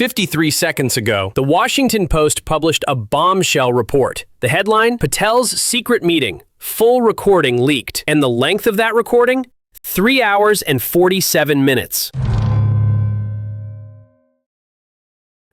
53 seconds ago, the Washington Post published a bombshell report. The headline, Patel's secret meeting, full recording leaked. And the length of that recording? 3 hours and 47 minutes.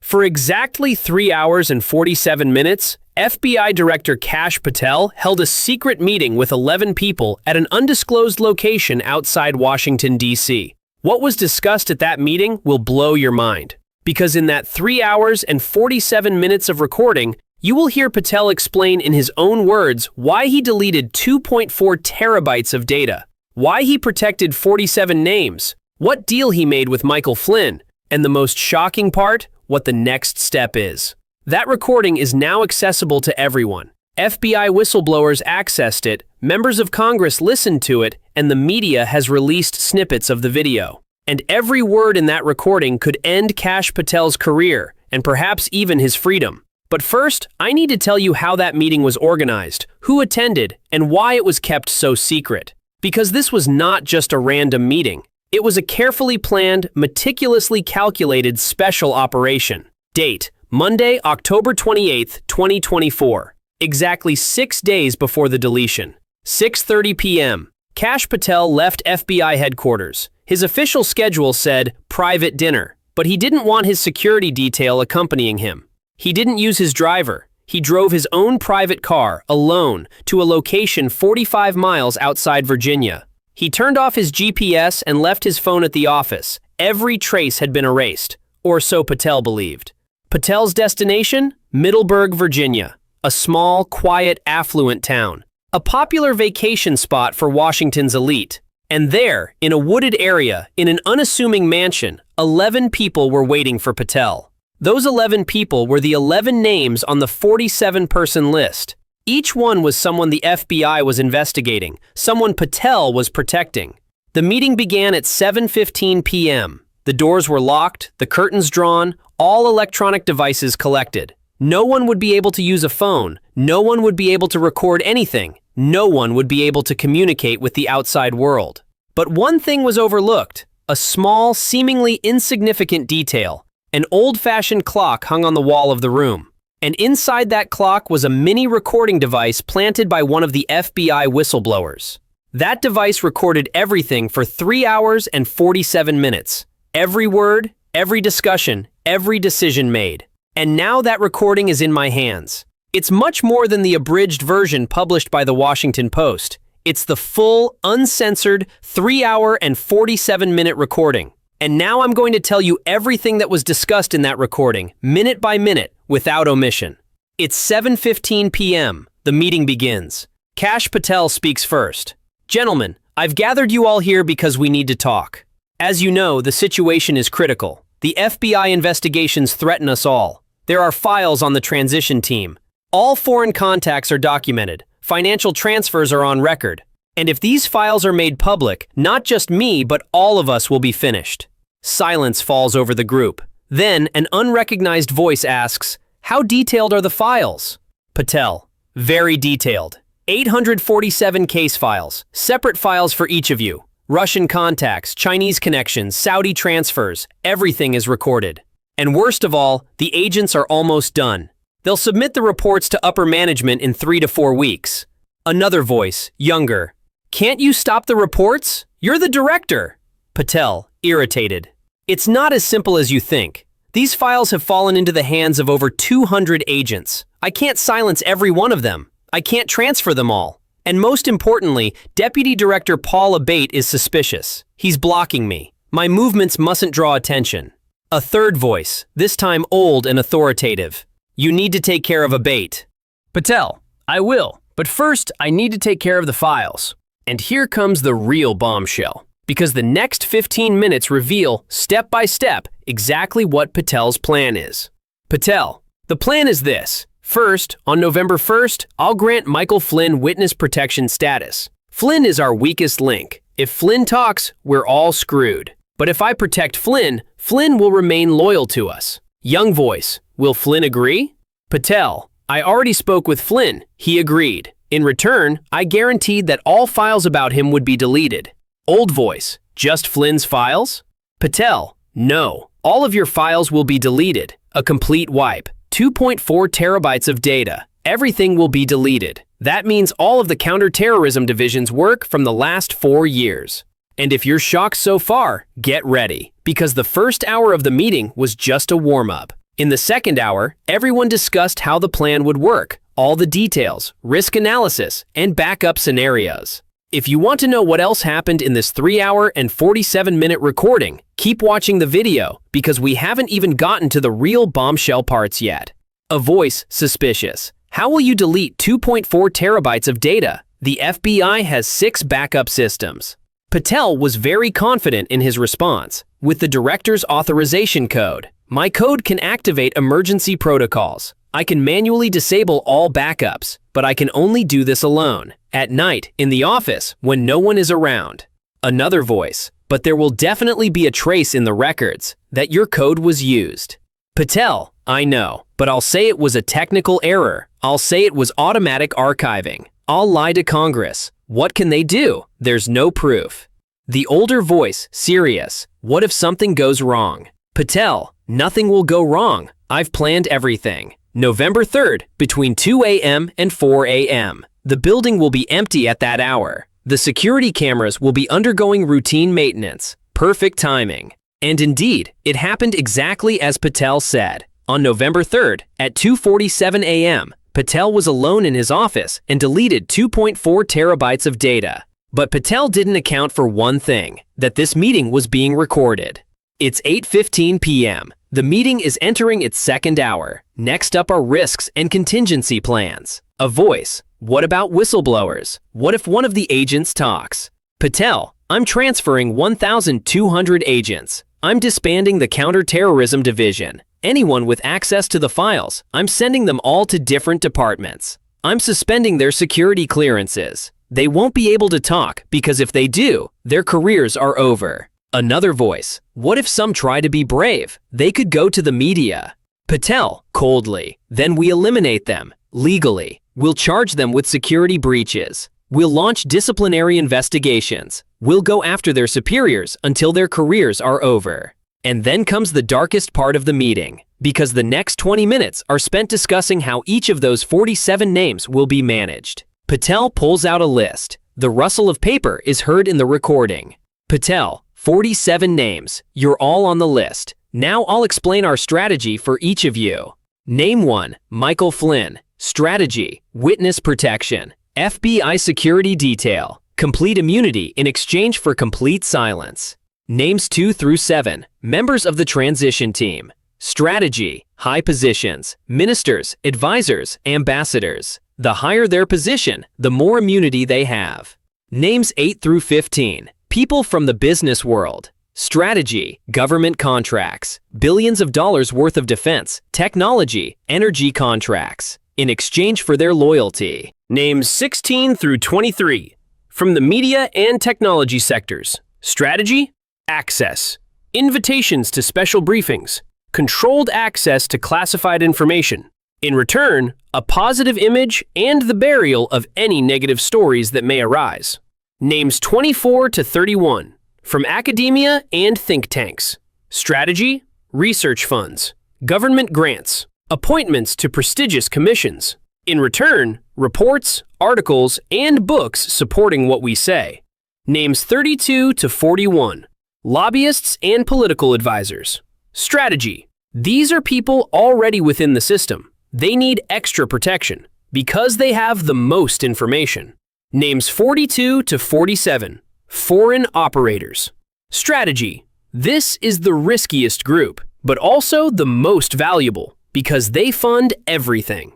For exactly 3 hours and 47 minutes, FBI Director Kash Patel held a secret meeting with 11 people at an undisclosed location outside Washington, D.C. What was discussed at that meeting will blow your mind. Because in that 3 hours and 47 minutes of recording, you will hear Patel explain in his own words why he deleted 2.4 terabytes of data, why he protected 47 names, what deal he made with Michael Flynn, and the most shocking part, what the next step is. That recording is now accessible to everyone. FBI whistleblowers accessed it, members of Congress listened to it, and the media has released snippets of the video. And every word in that recording could end Kash Patel's career, and perhaps even his freedom. But first, I need to tell you how that meeting was organized, who attended, and why it was kept so secret. Because this was not just a random meeting. It was a carefully planned, meticulously calculated special operation. Date, Monday, October 28, 2024. Exactly 6 days before the deletion. 6:30 p.m. Kash Patel left FBI headquarters. His official schedule said private dinner, but he didn't want his security detail accompanying him. He didn't use his driver. He drove his own private car, alone, to a location 45 miles outside Virginia. He turned off his GPS and left his phone at the office. Every trace had been erased, or so Patel believed. Patel's destination? Middleburg, Virginia, a small, quiet, affluent town. A popular vacation spot for Washington's elite. And there, in a wooded area, in an unassuming mansion, 11 people were waiting for Patel. Those 11 people were the 11 names on the 47-person list. Each one was someone the FBI was investigating, someone Patel was protecting. The meeting began at 7:15 p.m. The doors were locked, the curtains drawn, all electronic devices collected. No one would be able to use a phone. No one would be able to record anything. No one would be able to communicate with the outside world. But one thing was overlooked, a small, seemingly insignificant detail. An old-fashioned clock hung on the wall of the room. And inside that clock was a mini recording device planted by one of the FBI whistleblowers. That device recorded everything for 3 hours and 47 minutes. Every word, every discussion, every decision made. And now that recording is in my hands. It's much more than the abridged version published by the Washington Post. It's the full, uncensored, 3 hour and 47-minute recording. And now I'm going to tell you everything that was discussed in that recording, minute by minute, without omission. It's 7:15 p.m. The meeting begins. Kash Patel speaks first. Gentlemen, I've gathered you all here because we need to talk. As you know, the situation is critical. The FBI investigations threaten us all. There are files on the transition team. All foreign contacts are documented. Financial transfers are on record. And if these files are made public, not just me, but all of us will be finished. Silence falls over the group. Then, an unrecognized voice asks, how detailed are the files? Patel, very detailed. 847 case files, separate files for each of you. Russian contacts, Chinese connections, Saudi transfers, everything is recorded. And worst of all, the agents are almost done. They'll submit the reports to upper management in 3 to 4 weeks. Another voice, younger. Can't you stop the reports? You're the director. Patel, irritated. It's not as simple as you think. These files have fallen into the hands of over 200 agents. I can't silence every one of them. I can't transfer them all. And most importantly, Deputy Director Paul Abate is suspicious. He's blocking me. My movements mustn't draw attention. A third voice, this time old and authoritative. You need to take care of Abate. Patel, I will. But first, I need to take care of the files. And here comes the real bombshell. Because the next 15 minutes reveal, step by step, exactly what Patel's plan is. Patel, the plan is this. First, on November 1st, I'll grant Michael Flynn witness protection status. Flynn is our weakest link. If Flynn talks, we're all screwed. But if I protect Flynn, Flynn will remain loyal to us. Young voice, will Flynn agree? Patel, I already spoke with Flynn. He agreed. In return, I guaranteed that all files about him would be deleted. Old voice, just Flynn's files? Patel, no. All of your files will be deleted. A complete wipe. 2.4 terabytes of data. Everything will be deleted. That means all of the counterterrorism division's work from the last 4 years. And if you're shocked so far, get ready, because the first hour of the meeting was just a warm-up. In the second hour, everyone discussed how the plan would work, all the details, risk analysis, and backup scenarios. If you want to know what else happened in this 3-hour and 47-minute recording, keep watching the video, because we haven't even gotten to the real bombshell parts yet. A voice, suspicious. How will you delete 2.4 terabytes of data? The FBI has 6 backup systems. Patel was very confident in his response. With the director's authorization code, my code can activate emergency protocols. I can manually disable all backups, but I can only do this alone, at night, in the office, when no one is around. Another voice, but there will definitely be a trace in the records that your code was used. Patel, I know, but I'll say it was a technical error. I'll say it was automatic archiving. I'll lie to Congress. What can they do? There's no proof. The older voice, serious. What if something goes wrong? Patel, nothing will go wrong. I've planned everything. November 3rd, between 2 a.m. and 4 a.m. The building will be empty at that hour. The security cameras will be undergoing routine maintenance. Perfect timing. And indeed, it happened exactly as Patel said. On November 3rd, at 2:47 a.m., Patel was alone in his office and deleted 2.4 terabytes of data. But Patel didn't account for one thing, that this meeting was being recorded. It's 8:15 p.m. The meeting is entering its second hour. Next up are risks and contingency plans. A voice. What about whistleblowers? What if one of the agents talks? Patel, I'm transferring 1,200 agents. I'm disbanding the counterterrorism division. Anyone with access to the files, I'm sending them all to different departments. I'm suspending their security clearances. They won't be able to talk because if they do, their careers are over. Another voice. What if some try to be brave? They could go to the media. Patel, coldly. Then we eliminate them, legally. We'll charge them with security breaches. We'll launch disciplinary investigations. We'll go after their superiors until their careers are over. And then comes the darkest part of the meeting, because the next 20 minutes are spent discussing how each of those 47 names will be managed. Patel pulls out a list. The rustle of paper is heard in the recording. Patel, 47 names. You're all on the list. Now I'll explain our strategy for each of you. Name 1, Michael Flynn. Strategy, witness protection. FBI security detail. Complete immunity in exchange for complete silence. Names 2 through 7, members of the transition team. Strategy, high positions, ministers, advisors, ambassadors. The higher their position, the more immunity they have. Names 8 through 15, people from the business world. Strategy, government contracts, billions of dollars worth of defense, technology, energy contracts, in exchange for their loyalty. Names 16 through 23, from the media and technology sectors. Strategy, access, invitations to special briefings, controlled access to classified information. In return, a positive image and the burial of any negative stories that may arise. Names 24 to 31, from academia and think tanks. Strategy, research funds, government grants, appointments to prestigious commissions. In return, reports, articles, and books supporting what we say. Names 32 to 41, lobbyists and political advisors. Strategy, these are people already within the system. They need extra protection because they have the most information. Names 42 to 47, foreign operators. Strategy, this is the riskiest group, but also the most valuable because they fund everything.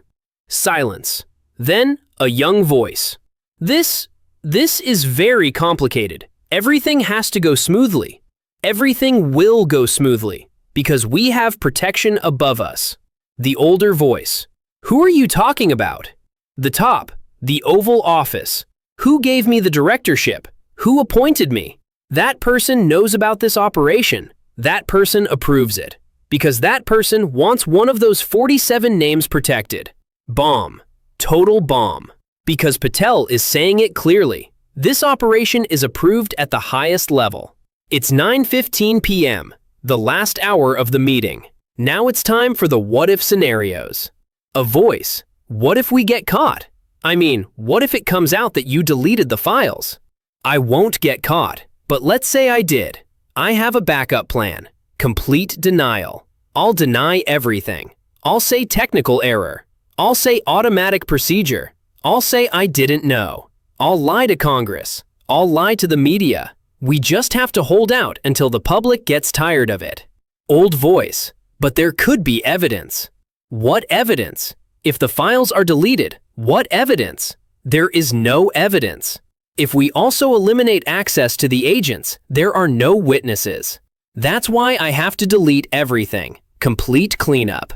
Silence. Then a young voice. This is very complicated. Everything has to go smoothly. Everything will go smoothly because we have protection above us. The older voice. Who are you talking about? The top. The Oval Office. Who gave me the directorship? Who appointed me? That person knows about this operation. That person approves it. Because that person wants one of those 47 names protected. Bomb. Total bomb. Because Patel is saying it clearly. This operation is approved at the highest level. It's 9:15 p.m. The last hour of the meeting. Now it's time for the what-if scenarios. A voice. What if we get caught? I mean, what if it comes out that you deleted the files? I won't get caught, but let's say I did. I have a backup plan. Complete denial. I'll deny everything. I'll say technical error. I'll say automatic procedure. I'll say I didn't know. I'll lie to Congress. I'll lie to the media. We just have to hold out until the public gets tired of it. Old voice. But there could be evidence. What evidence? If the files are deleted, what evidence? There is no evidence. If we also eliminate access to the agents, there are no witnesses. That's why I have to delete everything. Complete cleanup.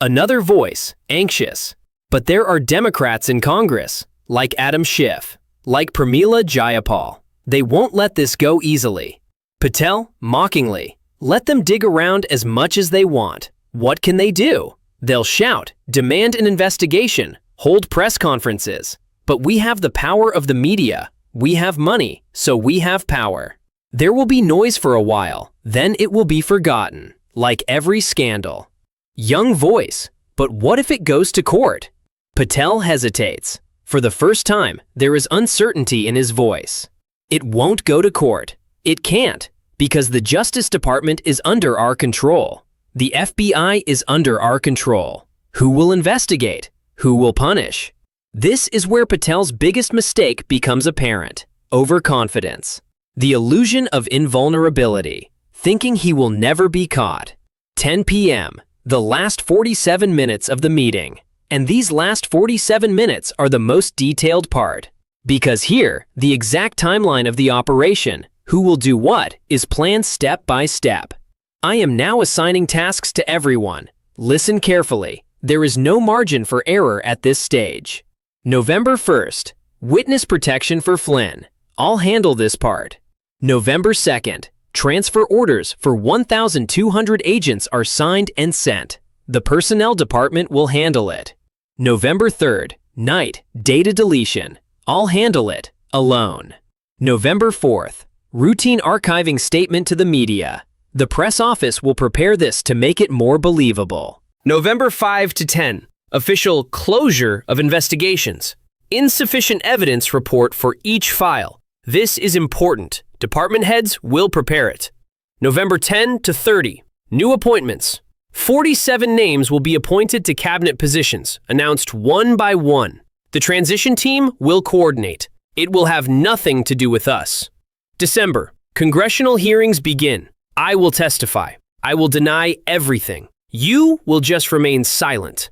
Another voice, anxious. But there are Democrats in Congress, like Adam Schiff, like Pramila Jayapal. They won't let this go easily. Patel, mockingly, let them dig around as much as they want. What can they do? They'll shout, demand an investigation, hold press conferences. But we have the power of the media. We have money, so we have power. There will be noise for a while, then it will be forgotten, like every scandal. Young voice, but what if it goes to court? Patel hesitates. For the first time, there is uncertainty in his voice. It won't go to court. It can't, because the Justice Department is under our control. The FBI is under our control. Who will investigate? Who will punish? This is where Patel's biggest mistake becomes apparent. Overconfidence. The illusion of invulnerability. Thinking he will never be caught. 10 p.m. The last 47 minutes of the meeting. And these last 47 minutes are the most detailed part. Because here, the exact timeline of the operation, who will do what, is planned step by step. I am now assigning tasks to everyone. Listen carefully. There is no margin for error at this stage. November 1st. Witness protection for Flynn. I'll handle this part. November 2nd. Transfer orders for 1,200 agents are signed and sent. The personnel department will handle it. November 3rd. Night. Data deletion. I'll handle it, alone. November 4th. Routine archiving statement to the media. The press office will prepare this to make it more believable. November 5 to 10. Official closure of investigations. Insufficient evidence report for each file. This is important. Department heads will prepare it. November 10 to 30. New appointments. 47 names will be appointed to cabinet positions, announced one by one. The transition team will coordinate. It will have nothing to do with us. December. Congressional hearings begin. I will testify. I will deny everything. You will just remain silent.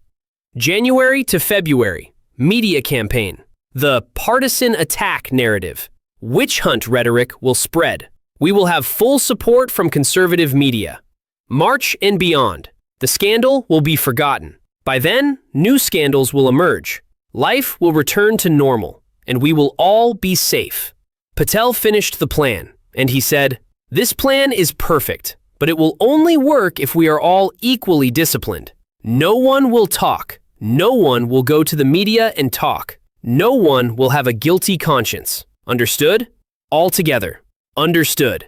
January to February. Media campaign. The partisan attack narrative. Witch hunt rhetoric will spread. We will have full support from conservative media. March and beyond. The scandal will be forgotten. By then, new scandals will emerge. Life will return to normal, and we will all be safe. Patel finished the plan, and he said, "This plan is perfect, but it will only work if we are all equally disciplined. No one will talk. No one will go to the media and talk. No one will have a guilty conscience. Understood? All together. Understood.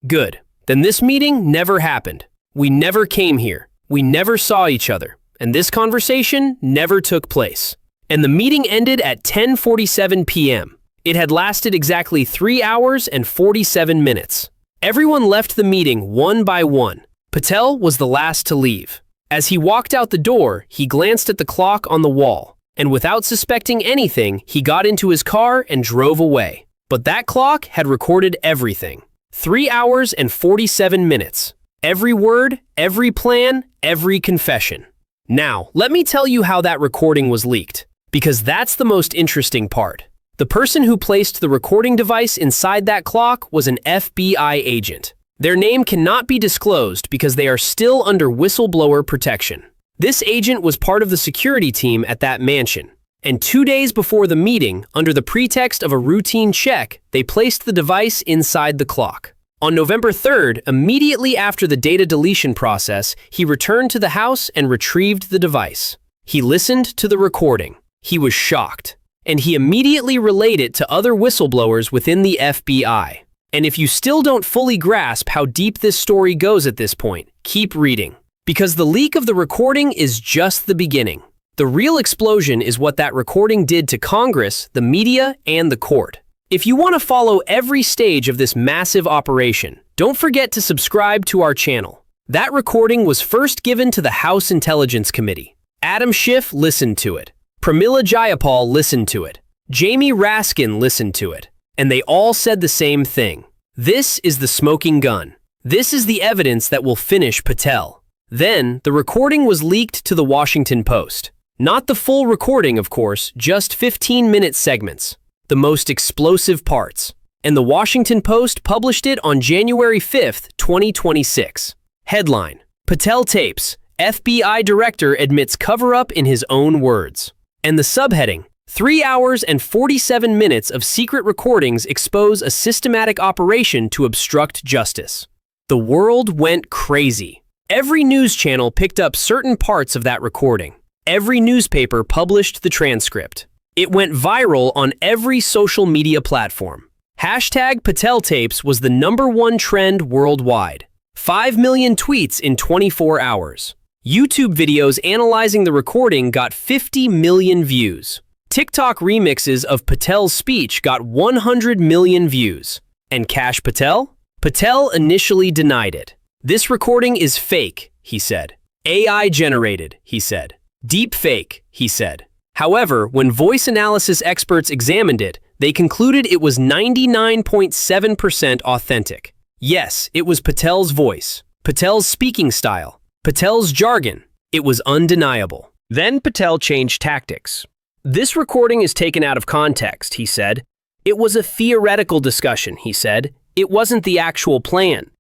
Good. Then this meeting never happened. We never came here. We never saw each other. And this conversation never took place." And the meeting ended at 10:47 p.m. It had lasted exactly 3 hours and 47 minutes. Everyone left the meeting one by one. Patel was the last to leave. As he walked out the door, he glanced at the clock on the wall, and without suspecting anything, he got into his car and drove away. But that clock had recorded everything. 3 hours and 47 minutes. Every word, every plan, every confession. Now, let me tell you how that recording was leaked, because that's the most interesting part. The person who placed the recording device inside that clock was an FBI agent. Their name cannot be disclosed because they are still under whistleblower protection. This agent was part of the security team at that mansion. And 2 days before the meeting, under the pretext of a routine check, they placed the device inside the clock. On November 3rd, immediately after the data deletion process, he returned to the house and retrieved the device. He listened to the recording. He was shocked. And he immediately relayed it to other whistleblowers within the FBI. And if you still don't fully grasp how deep this story goes at this point, keep reading. Because the leak of the recording is just the beginning. The real explosion is what that recording did to Congress, the media, and the court. If you want to follow every stage of this massive operation, don't forget to subscribe to our channel. That recording was first given to the House Intelligence Committee. Adam Schiff listened to it. Pramila Jayapal listened to it. Jamie Raskin listened to it. And they all said the same thing. This is the smoking gun. This is the evidence that will finish Patel. Then, the recording was leaked to the Washington Post. Not the full recording, of course, just 15-minute segments. The most explosive parts. And the Washington Post published it on January 5th, 2026. Headline: Patel tapes. FBI director admits cover-up in his own words. And the subheading: 3 hours and 47 minutes of secret recordings expose a systematic operation to obstruct justice. The world went crazy. Every news channel picked up certain parts of that recording. Every newspaper published the transcript. It went viral on every social media platform. Hashtag Patel tapes was the #1 trend worldwide. 5 million tweets in 24 hours. YouTube videos analyzing the recording got 50 million views. TikTok remixes of Patel's speech got 100 million views. And Kash Patel? Patel initially denied it. This recording is fake, he said. AI generated, he said. Deep fake, he said. However, when voice analysis experts examined it, they concluded it was 99.7% authentic. Yes, it was Patel's voice, Patel's speaking style, Patel's jargon. It was undeniable. Then Patel changed tactics. This recording is taken out of context, he said. It was a theoretical discussion, he said. It wasn't the actual plan.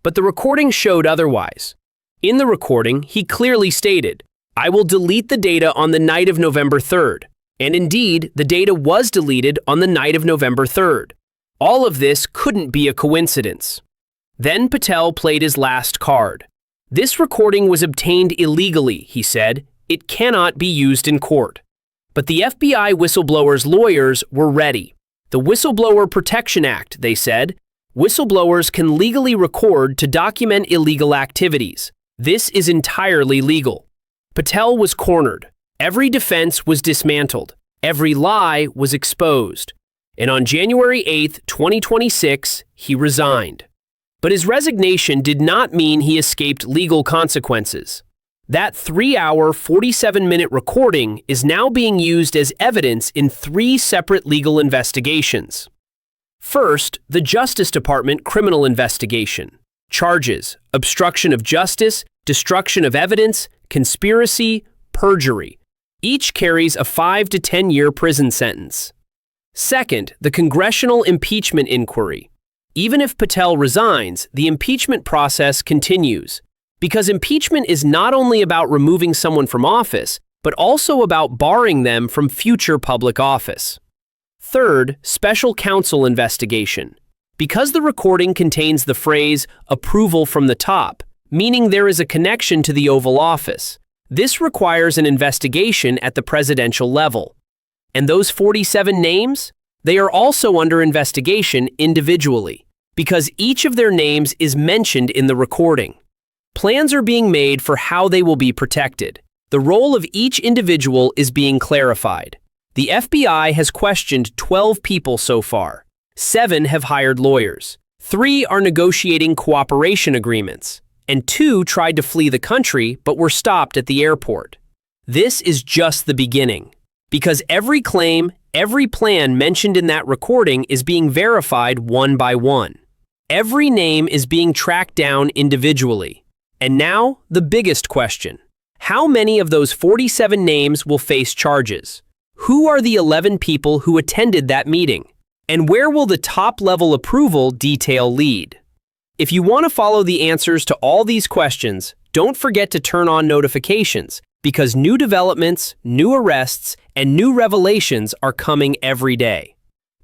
But the recording showed otherwise. In the recording, he clearly stated, "I will delete the data on the night of November 3rd. And indeed, the data was deleted on the night of November 3rd. All of this couldn't be a coincidence. Then Patel played his last card. This recording was obtained illegally, he said. It cannot be used in court. But the FBI whistleblower's lawyers were ready. The Whistleblower Protection Act, they said. Whistleblowers can legally record to document illegal activities. This is entirely legal. Patel was cornered. Every defense was dismantled. Every lie was exposed. And on January 8th, 2026, he resigned. But his resignation did not mean he escaped legal consequences. That 3-hour, 47-minute recording is now being used as evidence in 3 separate legal investigations. First, the Justice Department criminal investigation. Charges: obstruction of justice, destruction of evidence, conspiracy, perjury. Each carries a 5 to 10-year prison sentence. Second, the congressional impeachment inquiry. Even if Patel resigns, the impeachment process continues. Because impeachment is not only about removing someone from office, but also about barring them from future public office. Third, special counsel investigation. Because the recording contains the phrase, approval from the top, meaning there is a connection to the Oval Office, this requires an investigation at the presidential level. And those 47 names? They are also under investigation individually, because each of their names is mentioned in the recording. Plans are being made for how they will be protected. The role of each individual is being clarified. The FBI has questioned 12 people so far. 7 have hired lawyers. 3 are negotiating cooperation agreements. And 2 tried to flee the country but were stopped at the airport. This is just the beginning. Because every claim, every plan mentioned in that recording is being verified one by one. Every name is being tracked down individually. And now, the biggest question. How many of those 47 names will face charges? Who are the 11 people who attended that meeting? And where will the top-level approval detail lead? If you want to follow the answers to all these questions, don't forget to turn on notifications, because new developments, new arrests, and new revelations are coming every day.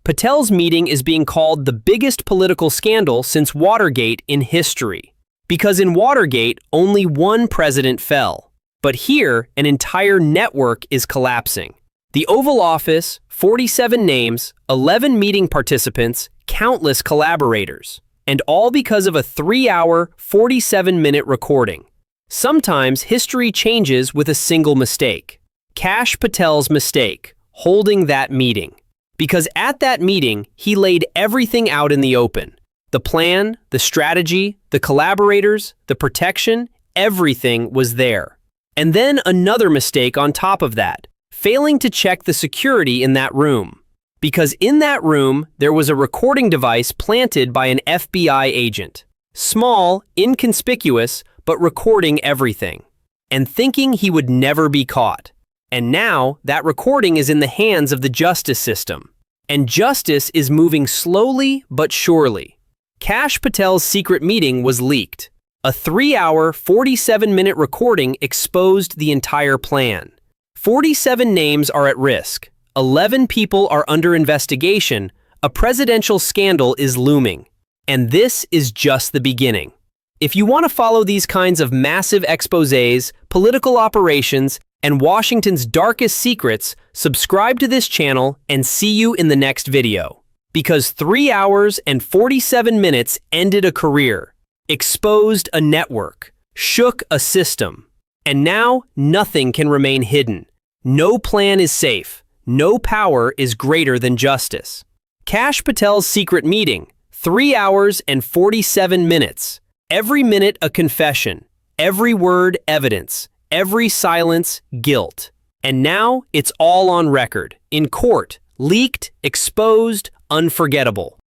Patel's meeting is being called the biggest political scandal since Watergate in history. Because in Watergate, only one president fell. But here, an entire network is collapsing. The Oval Office, 47 names, 11 meeting participants, countless collaborators, and all because of a 3-hour, 47-minute recording. Sometimes history changes with a single mistake. Kash Patel's mistake, holding that meeting. Because at that meeting, he laid everything out in the open. The plan, the strategy, the collaborators, the protection, everything was there. And then another mistake on top of that, failing to check the security in that room. Because in that room, there was a recording device planted by an FBI agent. Small, inconspicuous, but recording everything. And thinking he would never be caught. And now, that recording is in the hands of the justice system. And justice is moving slowly but surely. Kash Patel's secret meeting was leaked. A 3-hour, 47-minute recording exposed the entire plan. 47 names are at risk. 11 people are under investigation. A presidential scandal is looming. And this is just the beginning. If you want to follow these kinds of massive exposés, political operations, and Washington's darkest secrets, subscribe to this channel and see you in the next video. Because 3 hours and 47 minutes ended a career, exposed a network, shook a system. And now, nothing can remain hidden. No plan is safe. No power is greater than justice. Kash Patel's secret meeting, 3 hours and 47 minutes. Every minute a confession, every word evidence, every silence guilt. And now it's all on record, in court, leaked, exposed, unforgettable.